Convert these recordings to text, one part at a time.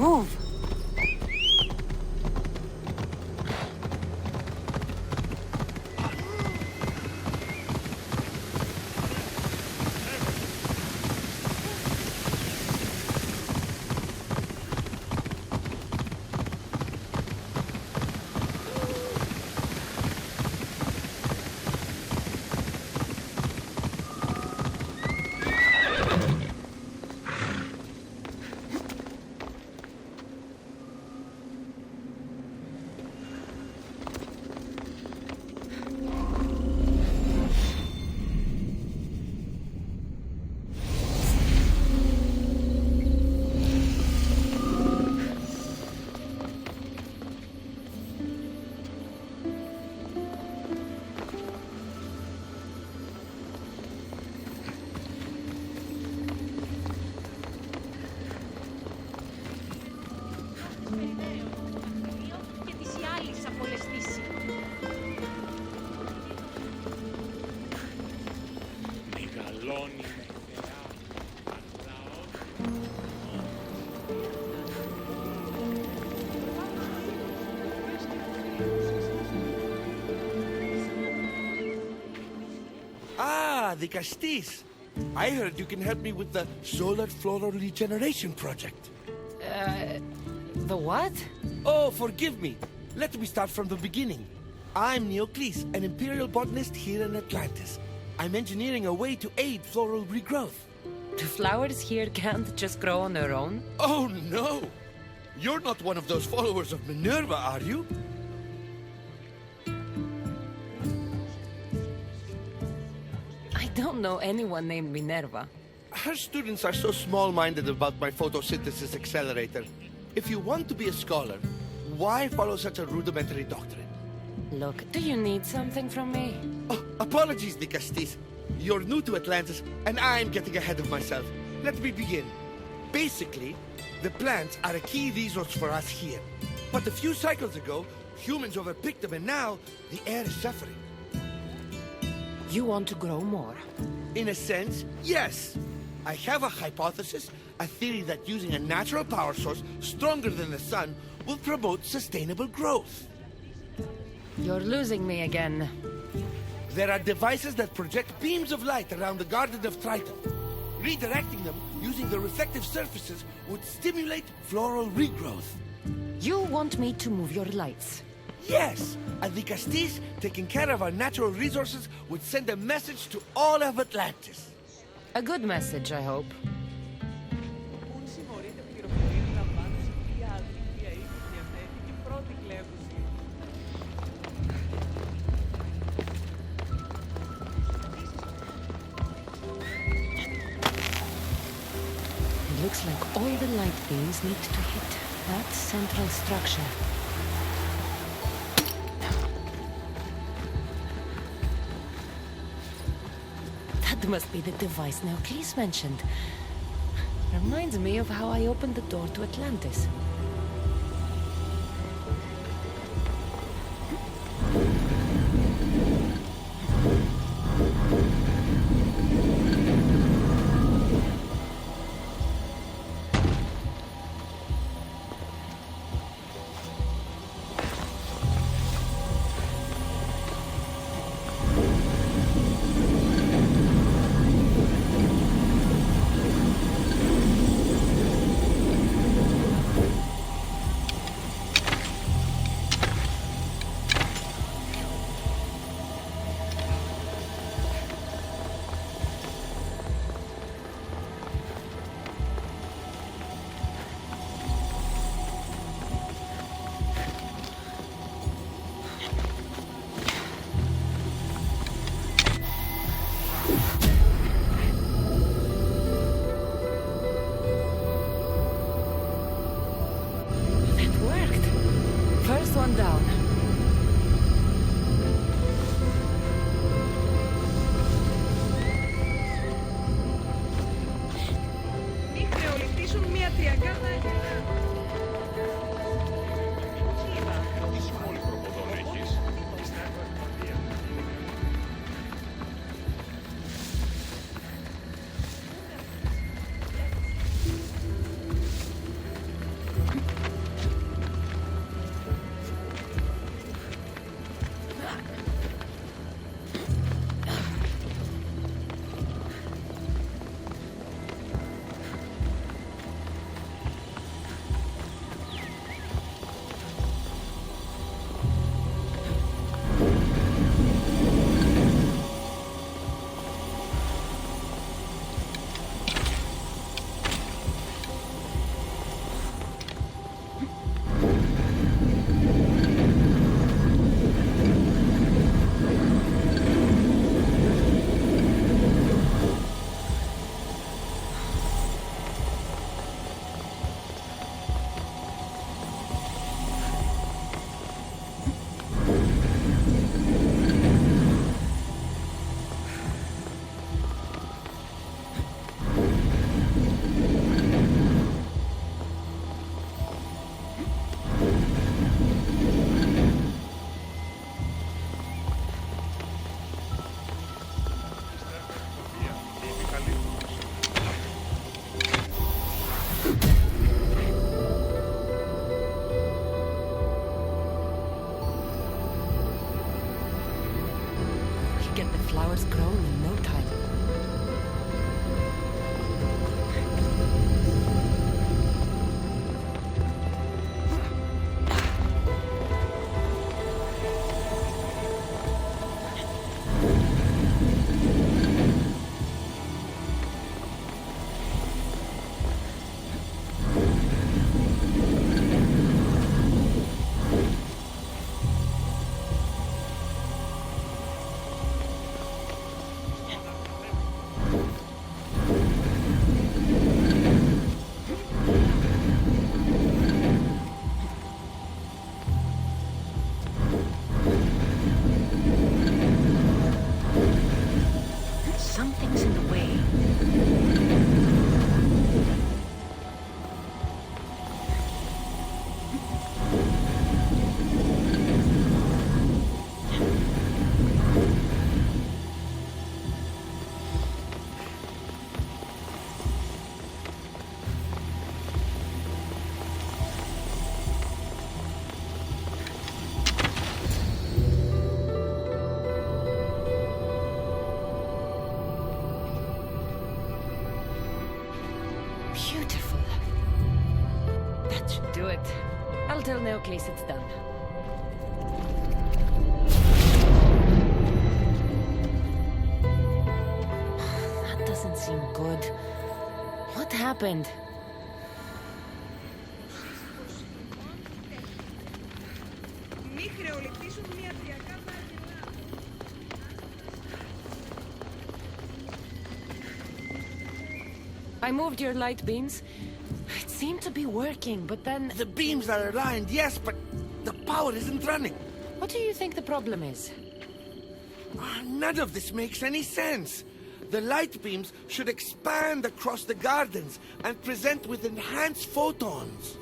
Move! Ah, the Castis. I heard you can help me with the solar floral regeneration project. The what? Oh, forgive me. Let me start from the beginning. I'm Neocles, an imperial botanist here in Atlantis. I'm engineering a way to aid floral regrowth. The flowers here can't just grow on their own? Oh, no! You're not one of those followers of Minerva, are you? I don't know anyone named Minerva. Her students are so small-minded about my photosynthesis accelerator. If you want to be a scholar, why follow such a rudimentary doctrine? Look, do you need something from me? Oh, apologies, the Castis. You're new to Atlantis, and I'm getting ahead of myself. Let me begin. Basically, the plants are a key resource for us here. But a few cycles ago, humans overpicked them, and now the air is suffering. You want to grow more? In a sense, yes. I have a hypothesis, a theory that using a natural power source stronger than the sun will promote sustainable growth. You're losing me again. There are devices that project beams of light around the Garden of Triton. Redirecting them using the reflective surfaces would stimulate floral regrowth. You want me to move your lights? Yes, and the Castis, taking care of our natural resources, would send a message to all of Atlantis. A good message, I hope. Looks like all the light beams need to hit that central structure. That must be the device Neocles mentioned. Reminds me of how I opened the door to Atlantis. do it. I'll tell Neocles it's done. That doesn't seem good. What happened? I moved your light beams. It seemed to be working, but then... The beams are aligned, yes, but the power isn't running. What do you think the problem is? None of this makes any sense. The light beams should expand across the gardens and present with enhanced photons.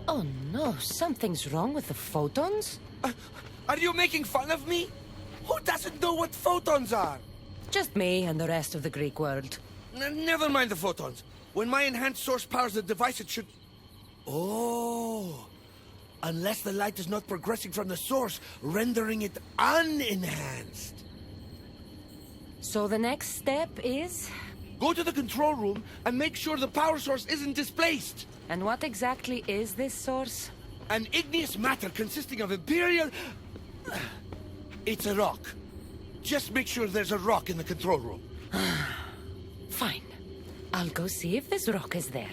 Oh no, something's wrong with the photons? Are you making fun of me? Who doesn't know what photons are? Just me and the rest of the Greek world. Never mind the photons. When my enhanced source powers the device, it should... Oh... Unless the light is not progressing from the source, rendering it unenhanced. So the next step is? Go to the control room and make sure the power source isn't displaced. And what exactly is this source? An igneous matter consisting of Imperial... It's a rock. Just make sure there's a rock in the control room. Fine. I'll go see if this rock is there.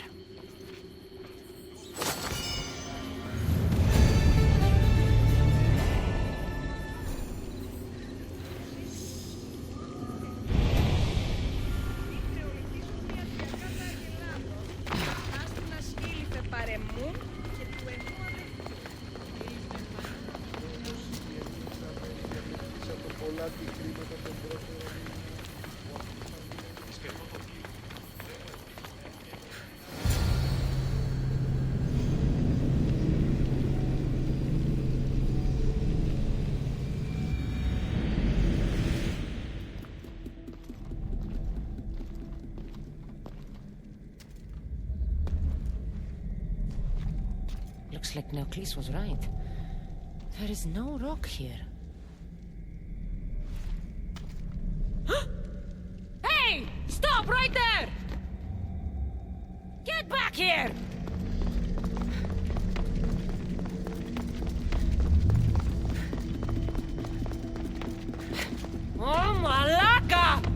Looks like Neocles was right. There is no rock here. Hey! Stop right there! Get back here! Oh, Malaka!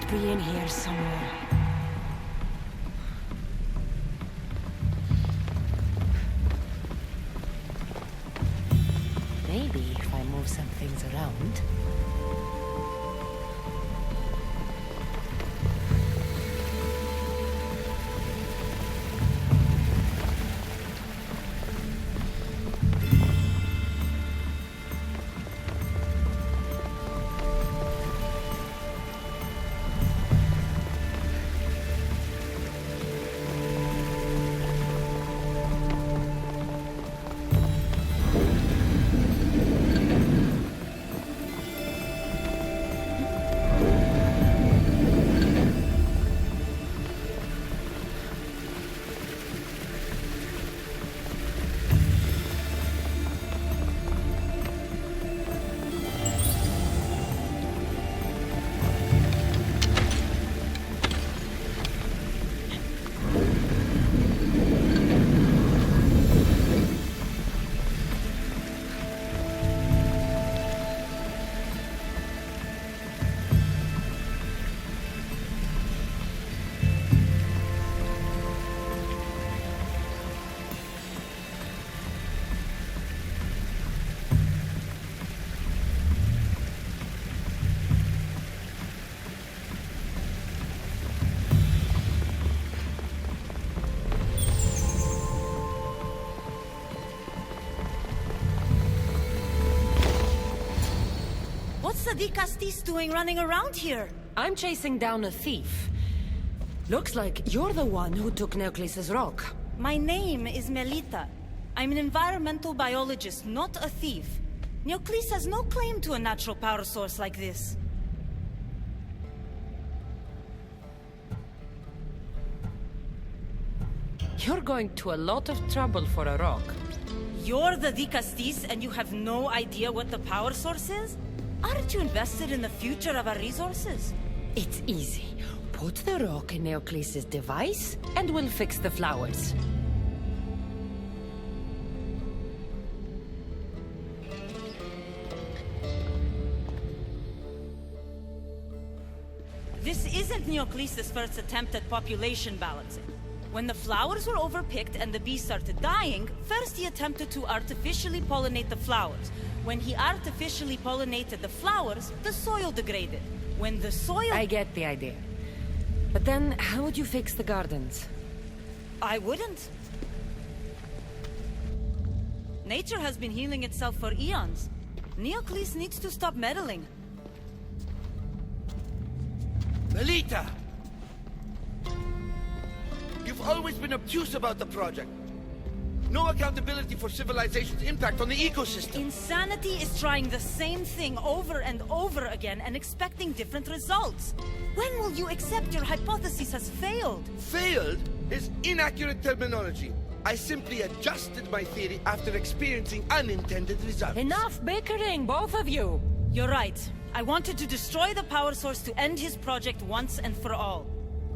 Be in here somewhere. Maybe if I move some things around. What's the Dicastis doing running around here? I'm chasing down a thief. Looks like you're the one who took Neoclis's rock. My name is Melita. I'm an environmental biologist, not a thief. Neoclis has no claim to a natural power source like this. You're going to a lot of trouble for a rock. You're the Dicastis and you have no idea what the power source is? Aren't you invested in the future of our resources? It's easy. Put the rock in Neoclis's device, and we'll fix the flowers. This isn't Neoclis' first attempt at population balancing. When the flowers were overpicked and the bees started dying, first he attempted to artificially pollinate the flowers. When he artificially pollinated the flowers, the soil degraded. When the soil... I get the idea. But then, how would you fix the gardens? I wouldn't. Nature has been healing itself for eons. Neoclis needs to stop meddling. Melita! You've always been obtuse about the project. No accountability for civilization's impact on the ecosystem. Insanity is trying the same thing over and over again and expecting different results. When will you accept your hypothesis has failed? Failed is inaccurate terminology. I simply adjusted my theory after experiencing unintended results. Enough bickering, both of you! You're right. I wanted to destroy the power source to end his project once and for all.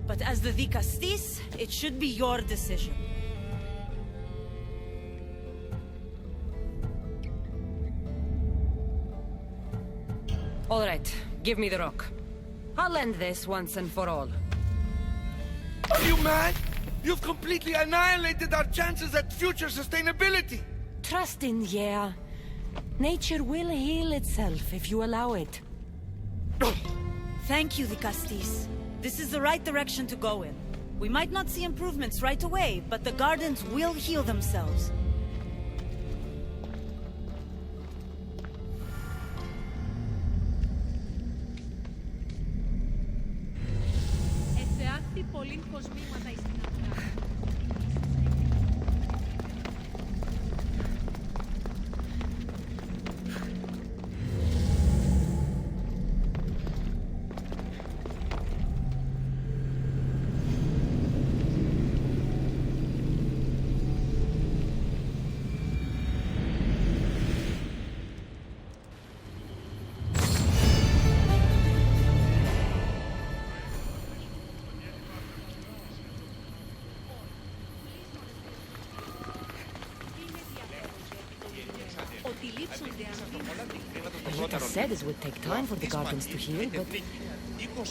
But as the Dicastis, it should be your decision. All right, give me the rock. I'll end this once and for all. Are you mad? You've completely annihilated our chances at future sustainability! Trust in, yeah. Nature will heal itself if you allow it. Thank you, Dicastis. This is the right direction to go in. We might not see improvements right away, but the gardens will heal themselves. Melita said it would take time for the gardens to heal, but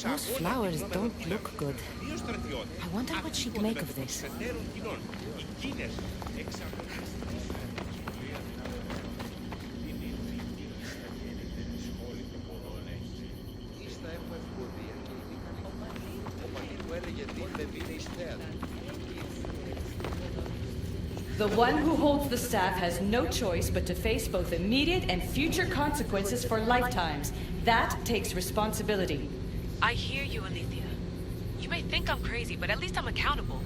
those flowers don't look good. I wonder what she'd make of this. The one who holds the staff has no choice but to face both immediate and future consequences for lifetimes. That takes responsibility. I hear you, Alethea. You may think I'm crazy, but at least I'm accountable.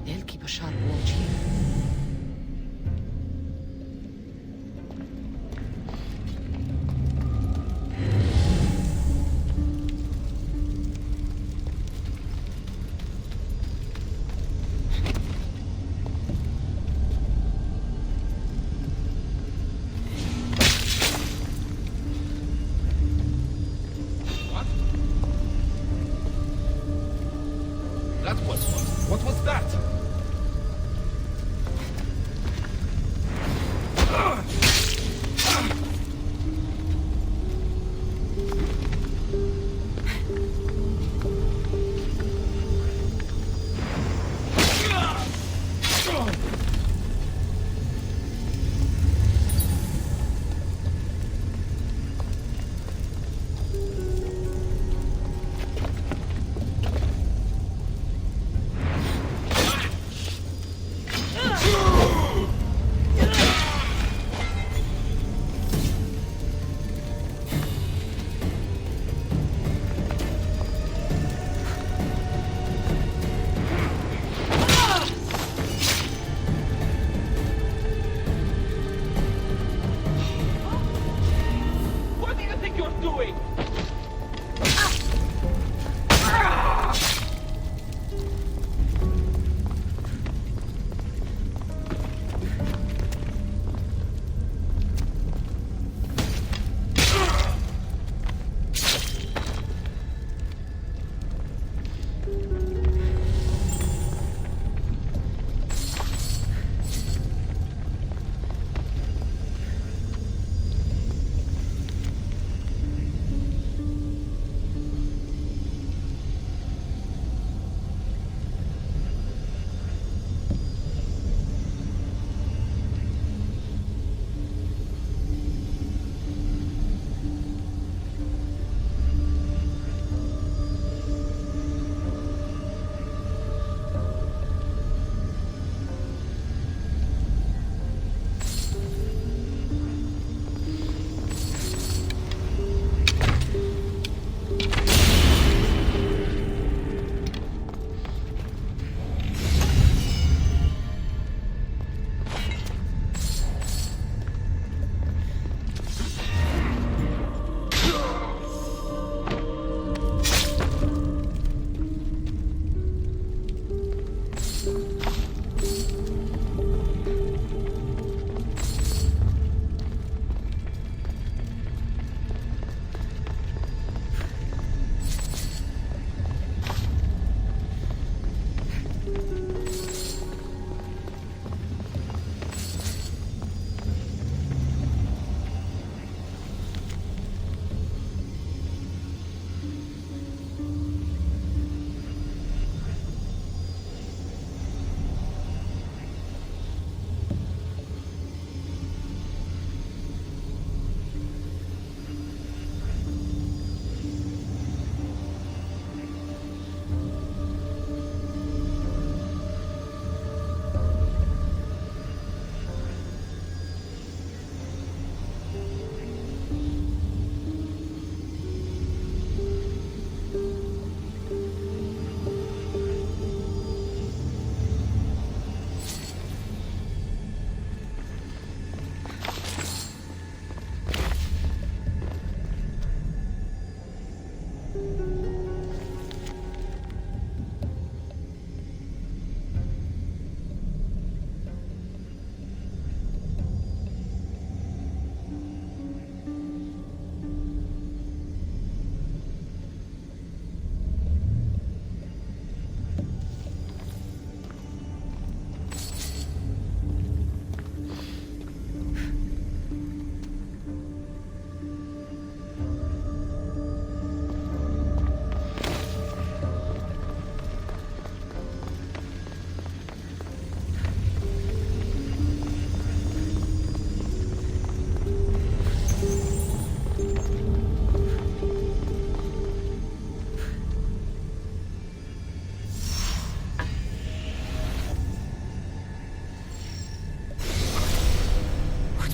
They'll keep a sharp watch here. What was that?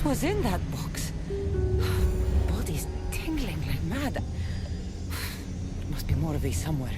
was in that box? Body's tingling like mad. There must be more of these somewhere.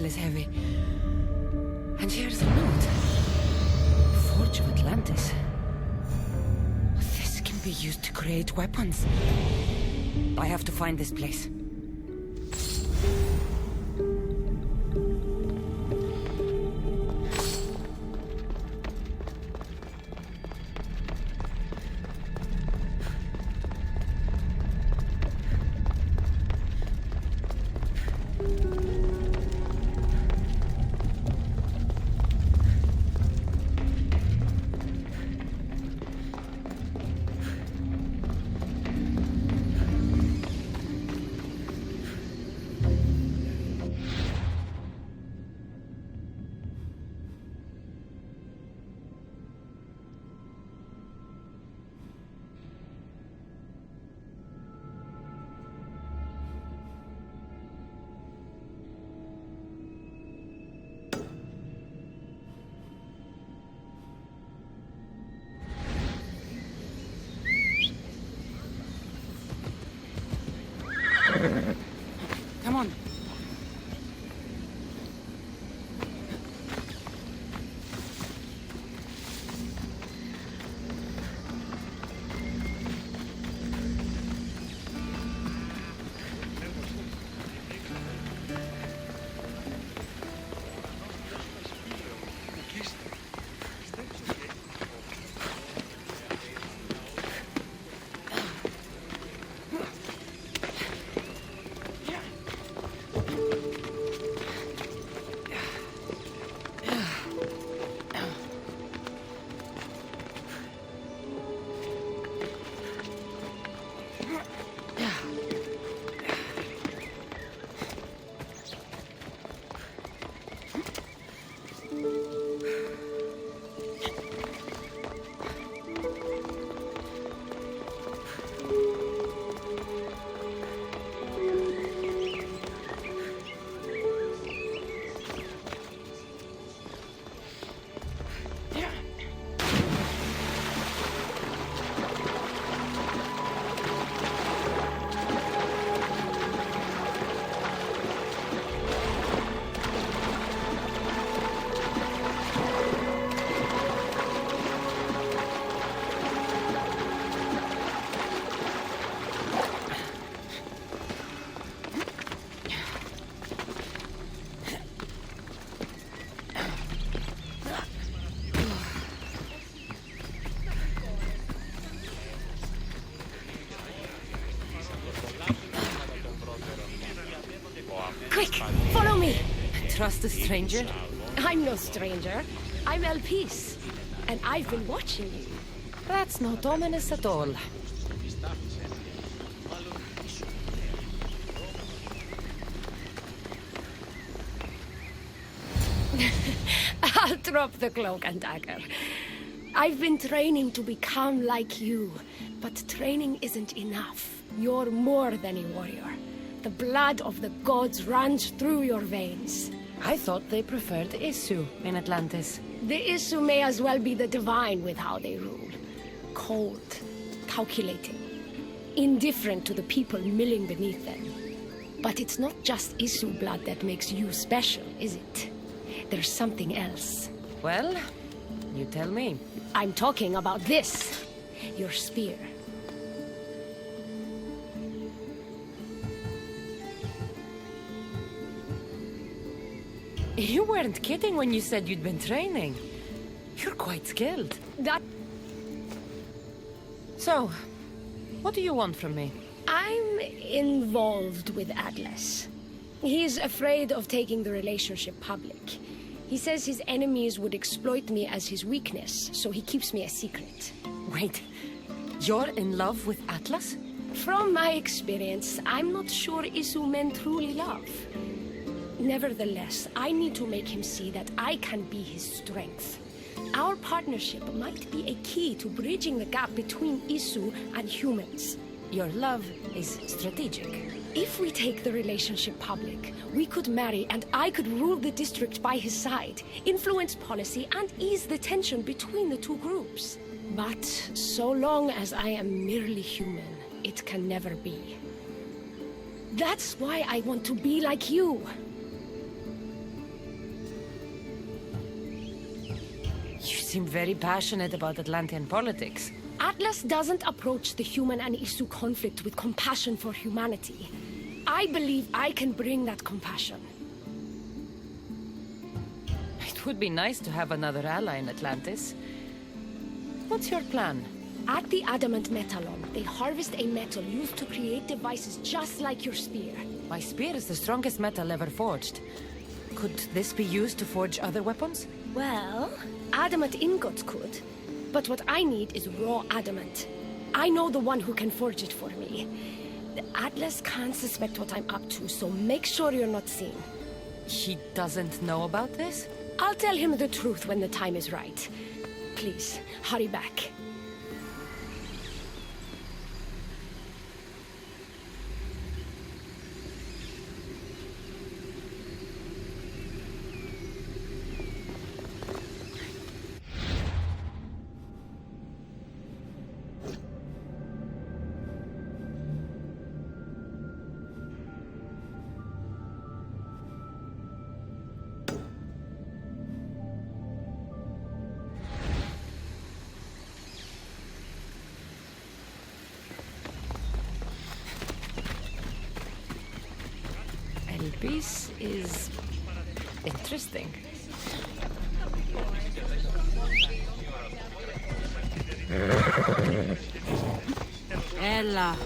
Is heavy. And here's a note. Forge of Atlantis. This can be used to create weapons. I have to find this place. trust a stranger? I'm no stranger. I'm El Peace. And I've been watching you. That's not ominous at all. I'll drop the cloak and dagger. I've been training to become like you, but training isn't enough. You're more than a warrior. The blood of the gods runs through your veins. I thought they preferred Isu in Atlantis. The Isu may as well be the divine with how they rule. Cold, calculating, indifferent to the people milling beneath them. But it's not just Isu blood that makes you special, is it? There's something else. Well, you tell me. I'm talking about this. Your spear. You weren't kidding when you said you'd been training. You're quite skilled. That... So, what do you want from me? I'm involved with Atlas. He's afraid of taking the relationship public. He says his enemies would exploit me as his weakness, so he keeps me a secret. Wait, you're in love with Atlas? From my experience, I'm not sure Isu men truly love. Nevertheless, I need to make him see that I can be his strength. Our partnership might be a key to bridging the gap between Isu and humans. Your love is strategic. If we take the relationship public, we could marry and I could rule the district by his side, influence policy and ease the tension between the two groups. But so long as I am merely human, it can never be. That's why I want to be like you. You seem very passionate about Atlantean politics. Atlas doesn't approach the human and Isu conflict with compassion for humanity. I believe I can bring that compassion. It would be nice to have another ally in Atlantis. What's your plan? At the Adamant Metallon, they harvest a metal used to create devices just like your spear. My spear is the strongest metal ever forged. Could this be used to forge other weapons? Well, adamant ingots could. But what I need is raw adamant. I know the one who can forge it for me. The Atlas can't suspect what I'm up to, so make sure you're not seen. He doesn't know about this? I'll tell him the truth when the time is right. Please, hurry back. This is interesting. Ella.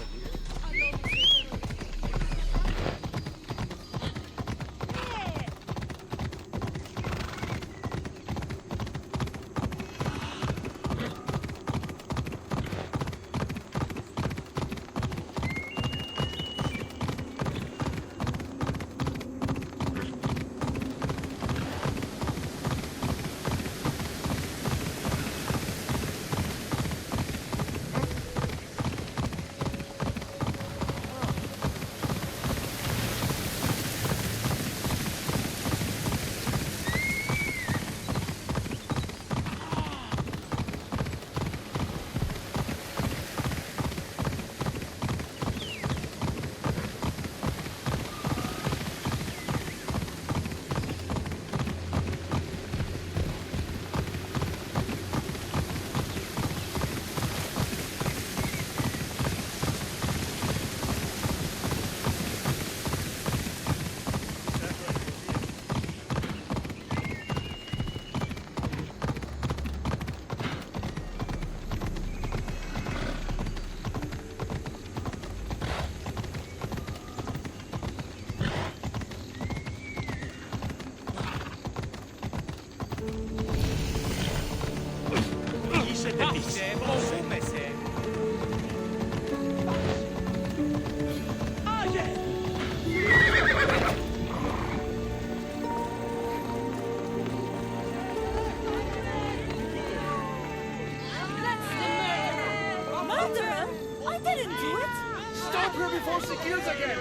didn't do it! Stop her before she kills again!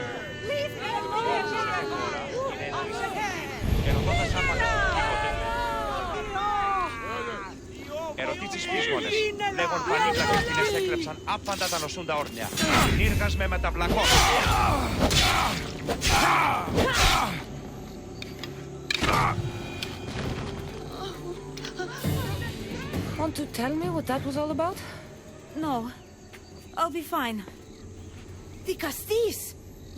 Leave me alone! Ερωτήσεις πείσμονες. Λέγον πανίκλακες την έστεκλεψαν άπαντα τα νοσούντα όρνια. Συνήργας με μεταβλακών. Want to tell me what that was all about? No. I'll be fine. The Castis!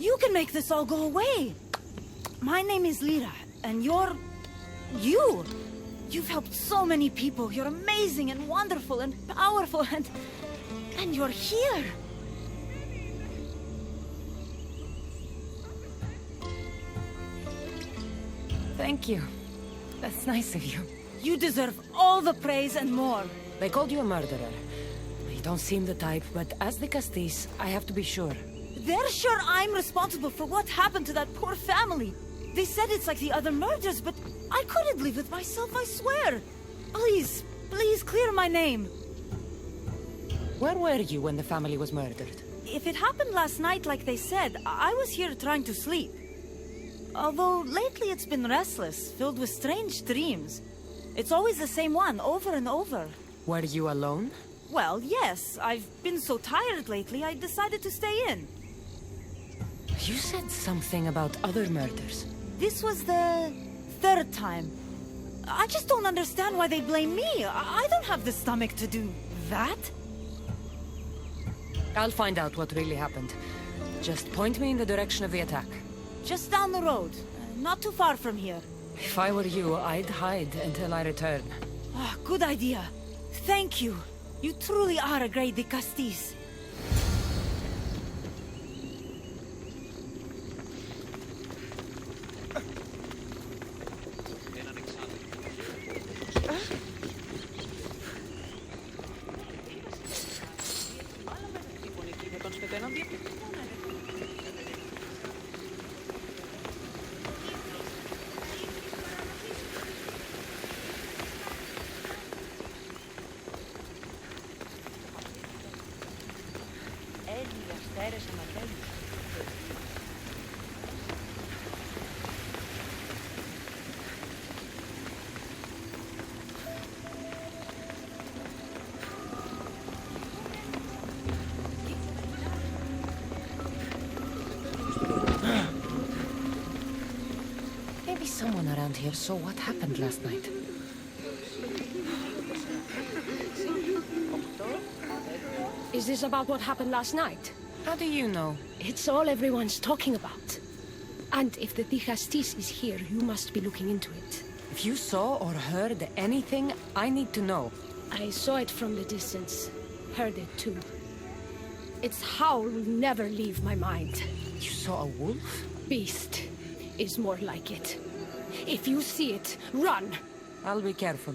You can make this all go away! My name is Lyra, and you're... you! You've helped so many people. You're amazing and wonderful and powerful and you're here! Thank you. That's nice of you. You deserve all the praise and more. They called you a murderer. You don't seem the type, but as the Castis, I have to be sure. They're sure I'm responsible for what happened to that poor family. They said it's like the other murders, but I couldn't live with myself, I swear. Please, please clear my name. Where were you when the family was murdered? If it happened last night like they said, I was here trying to sleep. Although lately it's been restless, filled with strange dreams. It's always the same one, over and over. Were you alone? Well, yes. I've been so tired lately, I decided to stay in. You said something about other murders. This was the third time. I just don't understand why they blame me. I don't have the stomach to do that. I'll find out what really happened. Just point me in the direction of the attack. Just down the road. Not too far from here. If I were you, I'd hide until I return. Ah, good idea. Thank you. You truly are a great de Castis. Maybe someone around here saw what happened last night. Is this about what happened last night? How do you know? It's all everyone's talking about. And if the Dicastis is here, you must be looking into it. If you saw or heard anything, I need to know. I saw it from the distance. Heard it too. Its howl will never leave my mind. You saw a wolf? Beast is more like it. If you see it, run! I'll be careful.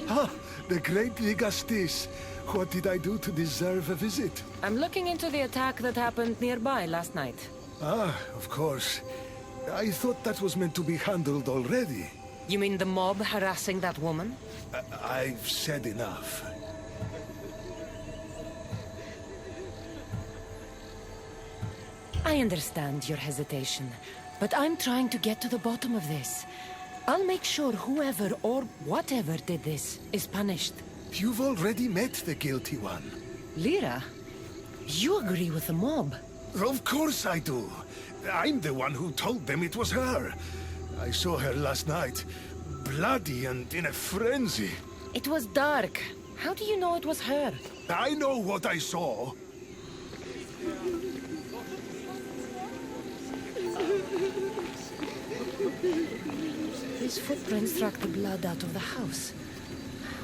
Ah, the great Ligastis. What did I do to deserve a visit? I'm looking into the attack that happened nearby last night. Ah, of course. I thought that was meant to be handled already. You mean the mob harassing that woman? I've said enough. I understand your hesitation, but I'm trying to get to the bottom of this. I'll make sure whoever or whatever did this is punished. You've already met the guilty one. Lyra, you agree with the mob. Of course I do. I'm the one who told them it was her. I saw her last night, bloody and in a frenzy. It was dark. How do you know it was her? I know what I saw. These footprints track the blood out of the house.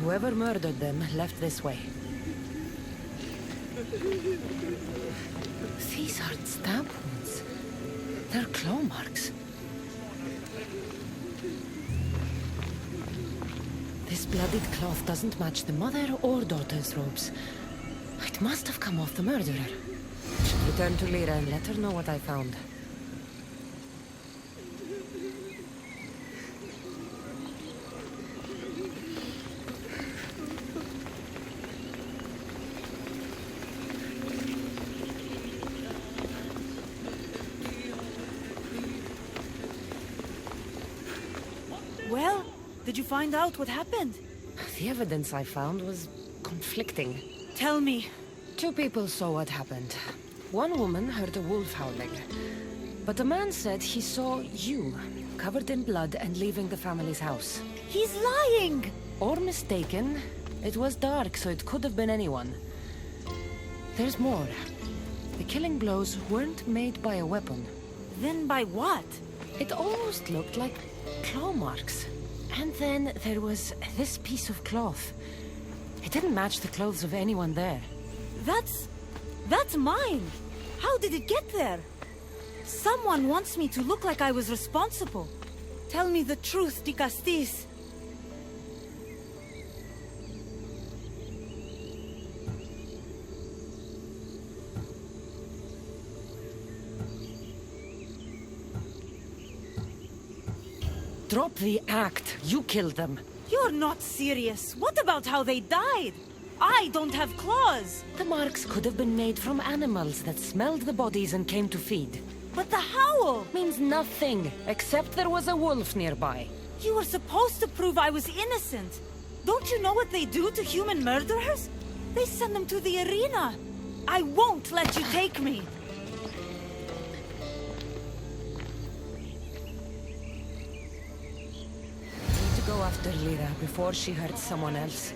Whoever murdered them left this way. These aren't stab wounds. They're claw marks. This bloodied cloth doesn't match the mother or daughter's robes. It must have come off the murderer. I should return to Lyra and let her know what I found. did you find out what happened? The evidence I found was conflicting. Tell me. 2 people saw what happened. One woman heard a wolf howling. But a man said he saw you, covered in blood and leaving the family's house. He's lying! Or mistaken. It was dark, so it could have been anyone. There's more. The killing blows weren't made by a weapon. Then by what? It almost looked like claw marks. And then there was this piece of cloth. It didn't match the clothes of anyone there. That's mine! How did it get there? Someone wants me to look like I was responsible. Tell me the truth, Di Castis. Drop the act. You killed them. You're not serious. What about how they died? I don't have claws. The marks could have been made from animals that smelled the bodies and came to feed. But the howl! Means nothing, except there was a wolf nearby. You were supposed to prove I was innocent. Don't you know what they do to human murderers? They send them to the arena. I won't let you take me. Need to go after Lyra before she hurts someone else.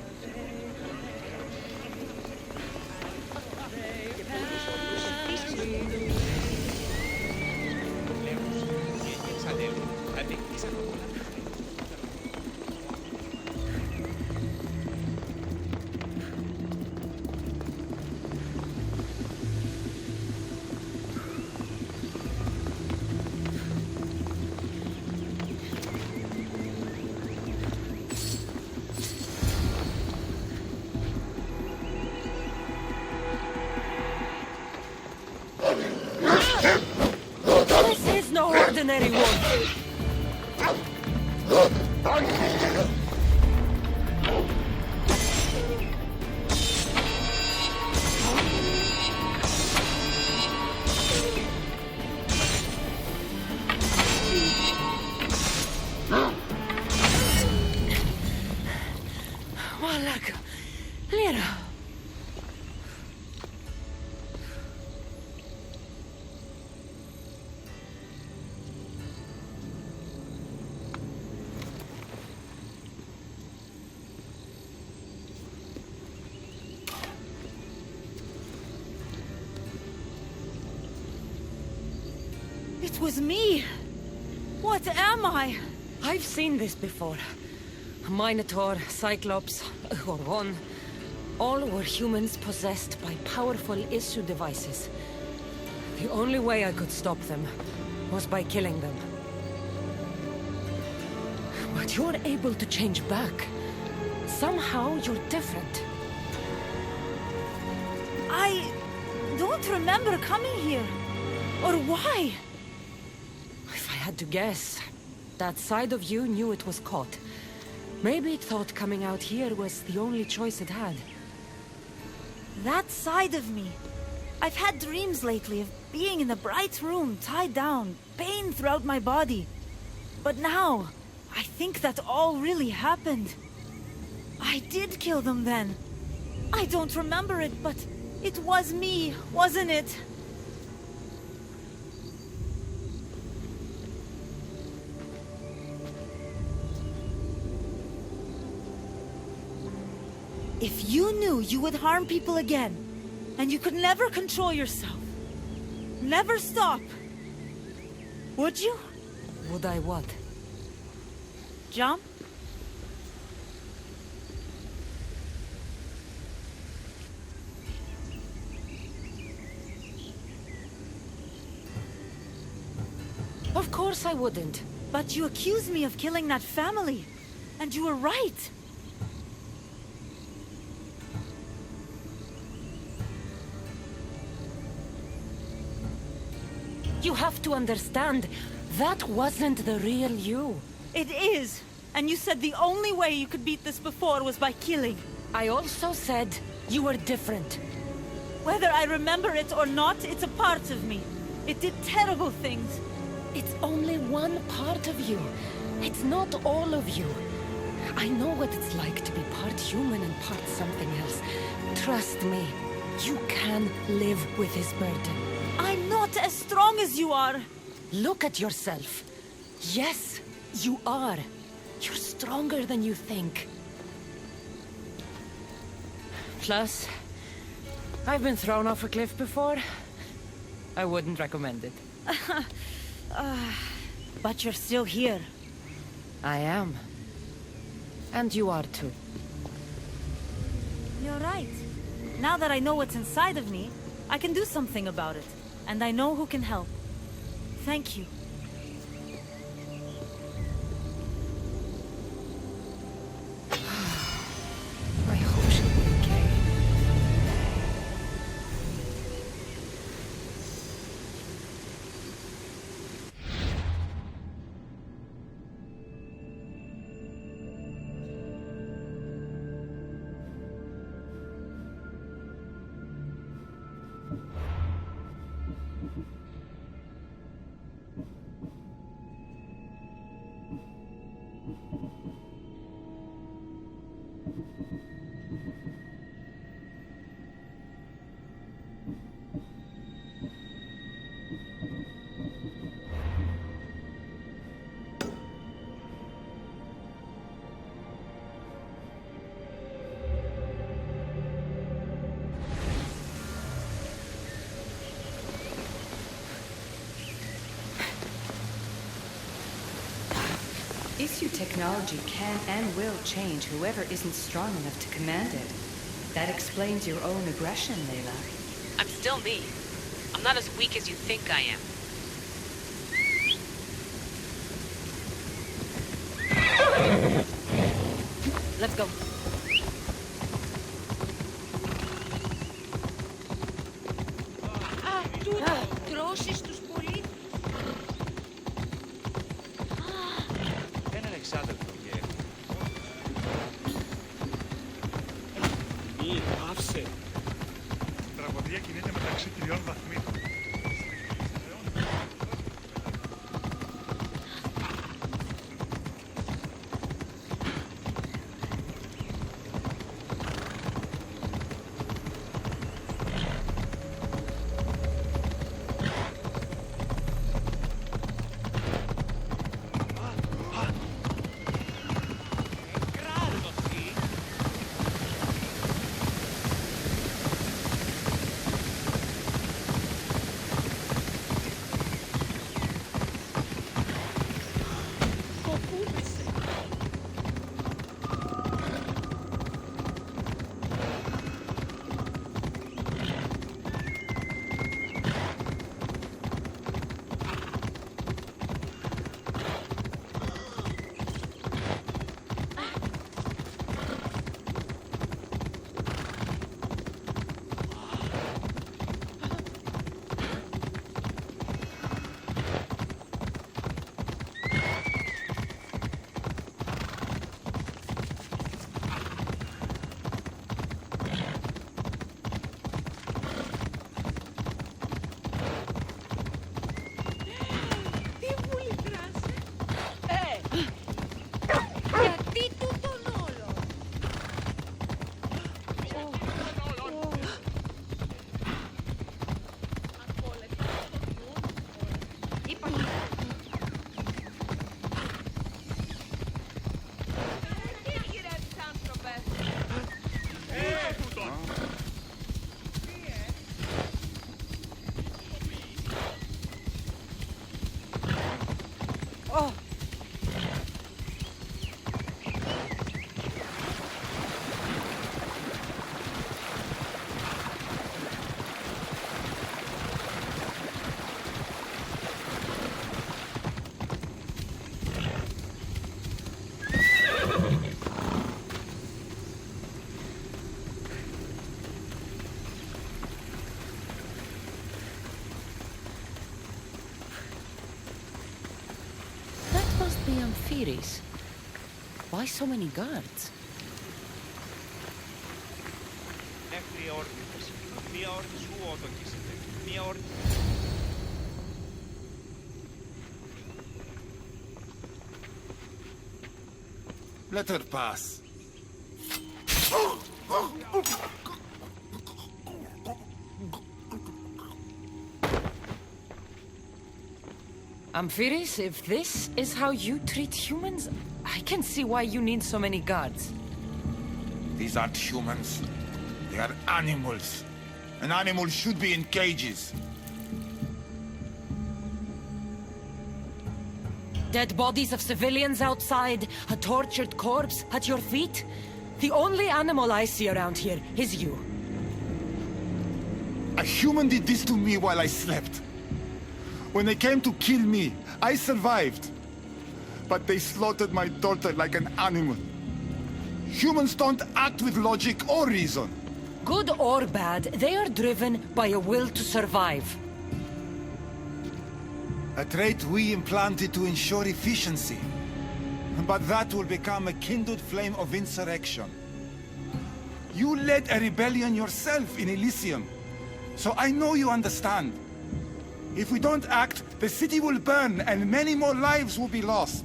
This is no ordinary wolf. Walak, Lyra. It was me. What am I? I've seen this before. A Minotaur, Cyclops, a Gorgon. All were humans possessed by powerful issue devices. The only way I could stop them was by killing them. But you're able to change back. Somehow you're different. I don't remember coming here. Or why? If I had to guess, that side of you knew it was caught. Maybe it thought coming out here was the only choice it had. That side of me. I've had dreams lately of being in a bright room, tied down, pain throughout my body. But now, I think that all really happened. I did kill them then. I don't remember it, but it was me, wasn't it? If you knew you would harm people again, and you could never control yourself, never stop, would you? Would I what? Jump? Of course I wouldn't. But you accused me of killing that family, and you were right. You have to understand, that wasn't the real you. It is. And you said the only way you could beat this before was by killing. I also said you were different. Whether I remember it or not, it's a part of me. It did terrible things. It's only one part of you. It's not all of you. I know what it's like to be part human and part something else. Trust me, you can live with this burden. I'm not as strong as you are. Look at yourself. Yes, you are. You're stronger than you think. Plus, I've been thrown off a cliff before. I wouldn't recommend it. But you're still here. I am. And you are too. You're right. Now that I know what's inside of me, I can do something about it. And I know who can help. Thank you. I hope she'll be okay. Issue technology can and will change whoever isn't strong enough to command it. That explains your own aggression, Layla. I'm still me. I'm not as weak as you think I am. Let's go. Τρώσεις τους πολύ. Έναν εξάδελφο και... Μη, άφησε. Η τραγωδία κινείται μεταξύ τριών βαθμίδων. The Amphiris. Why so many guards? Μέχρι όρνηθες. Μία όρνη σου οδοκίσετε. Μία όρνη... Let her pass. Amphiris, if this is how you treat humans, I can see why you need so many guards. These aren't humans. They are animals. An animal should be in cages. Dead bodies of civilians outside, a tortured corpse at your feet. The only animal I see around here is you. A human did this to me while I slept. When they came to kill me, I survived. But they slaughtered my daughter like an animal. Humans don't act with logic or reason. Good or bad, they are driven by a will to survive. A trait we implanted to ensure efficiency. But that will become a kindled flame of insurrection. You led a rebellion yourself in Elysium. So I know you understand. If we don't act, the city will burn and many more lives will be lost.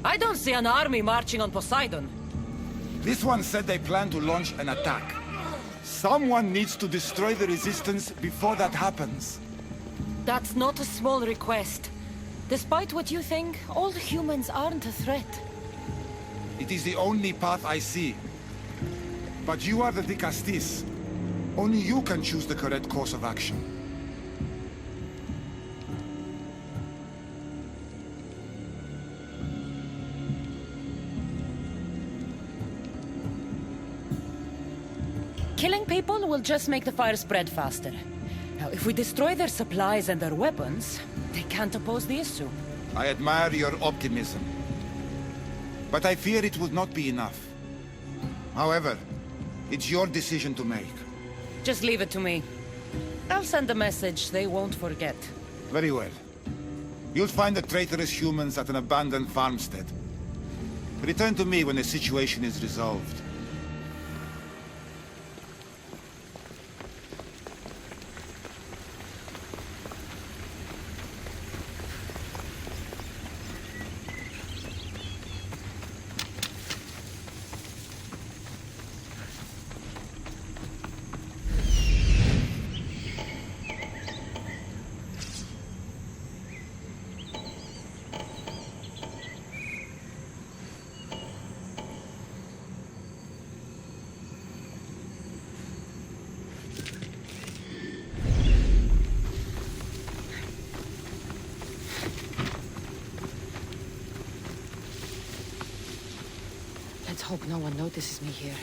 I don't see an army marching on Poseidon. This one said they plan to launch an attack. Someone needs to destroy the resistance before that happens. That's not a small request. Despite what you think, all humans aren't a threat. It is the only path I see. But you are the Dicastis. Only you can choose the correct course of action. Killing people will just make the fire spread faster. Now, if we destroy their supplies and their weapons, they can't oppose the issue. I admire your optimism. But I fear it will not be enough. However, it's your decision to make. Just leave it to me. I'll send a message they won't forget. Very well. You'll find the traitorous humans at an abandoned farmstead. Return to me when the situation is resolved. Let's hope no one notices me here.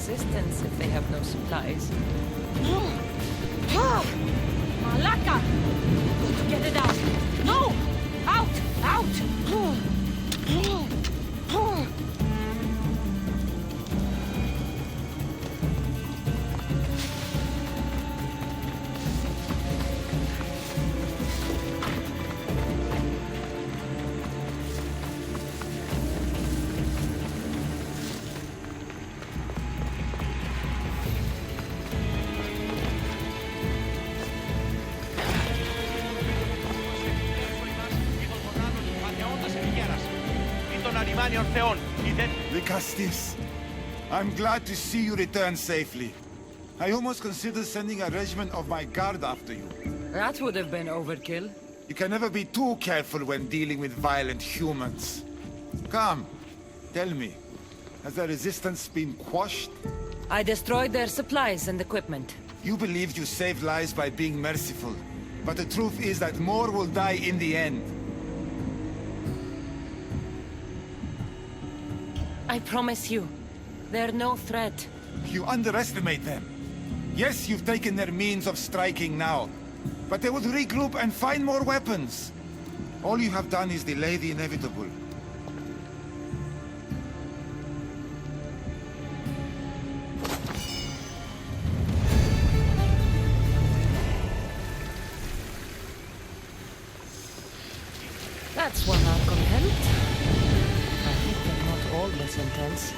resistance if they have no supplies. Malaka! Get it out! No! Out! Out! Castis, I'm glad to see you return safely. I almost considered sending a regiment of my guard after you. That would have been overkill. You can never be too careful when dealing with violent humans. Come, tell me, has the resistance been quashed? I destroyed their supplies and equipment. You believed you saved lives by being merciful, but the truth is that more will die in the end. I promise you, they're no threat. You underestimate them. Yes, you've taken their means of striking now, but they will regroup and find more weapons. All you have done is delay the inevitable. That's one outcome helped. I hope they're not all less intense.